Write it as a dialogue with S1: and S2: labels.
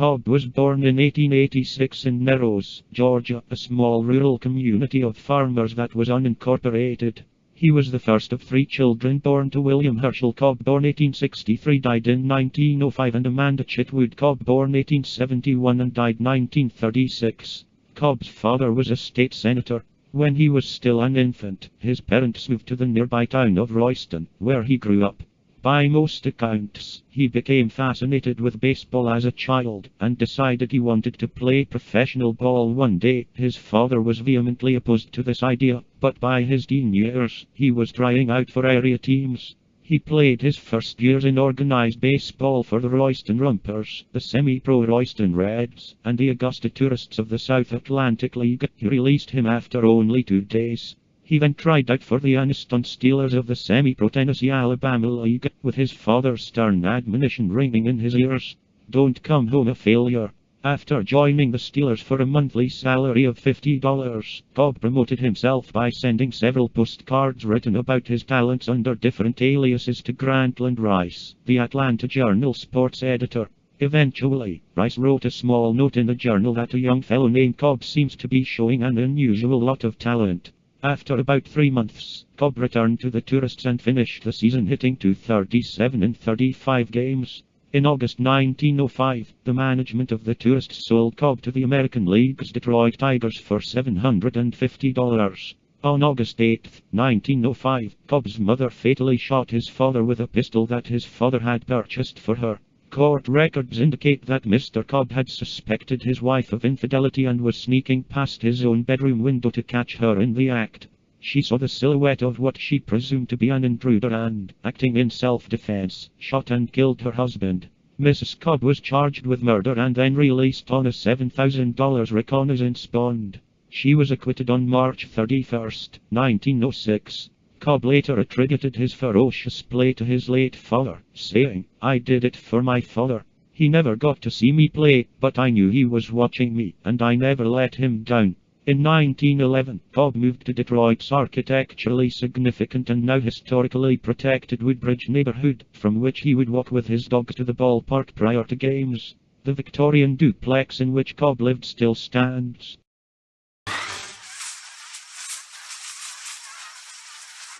S1: Cobb was born in 1886 in Narrows, Georgia, a small rural community of farmers that was unincorporated. He was the first of three children born to William Herschel Cobb, born 1863, died in 1905, and Amanda Chitwood Cobb, born 1871 and died 1936. Cobb's father was a state senator. When he was still an infant, his parents moved to the nearby town of Royston, where he grew up. By most accounts, he became fascinated with baseball as a child, and decided he wanted to play professional ball one day. His father was vehemently opposed to this idea, but by his teen years, he was trying out for area teams. He played his first years in organized baseball for the Royston Rumpers, the semi-pro Royston Reds, and the Augusta Tourists of the South Atlantic League. He released him after only 2 days. He then tried out for the Anniston Steelers of the semi-pro Tennessee-Alabama League, with his father's stern admonition ringing in his ears. Don't come home a failure. After joining the Steelers for a monthly salary of $50, Cobb promoted himself by sending several postcards written about his talents under different aliases to Grantland Rice, the Atlanta Journal sports editor. Eventually, Rice wrote a small note in the journal that a young fellow named Cobb seems to be showing an unusual lot of talent. After about 3 months, Cobb returned to the Tourists and finished the season hitting .237 in 35 games. In August 1905, the management of the Tourists sold Cobb to the American League's Detroit Tigers for $750. On August 8, 1905, Cobb's mother fatally shot his father with a pistol that his father had purchased for her. Court records indicate that Mr. Cobb had suspected his wife of infidelity and was sneaking past his own bedroom window to catch her in the act. She saw the silhouette of what she presumed to be an intruder and, acting in self-defense, shot and killed her husband. Mrs. Cobb was charged with murder and then released on a $7,000 reconnaissance bond. She was acquitted on March 31, 1906. Cobb later attributed his ferocious play to his late father, saying, "I did it for my father. He never got to see me play, but I knew he was watching me, and I never let him down." In 1911, Cobb moved to Detroit's architecturally significant and now historically protected Woodbridge neighborhood, from which he would walk with his dog to the ballpark prior to games. The Victorian duplex in which Cobb lived still stands.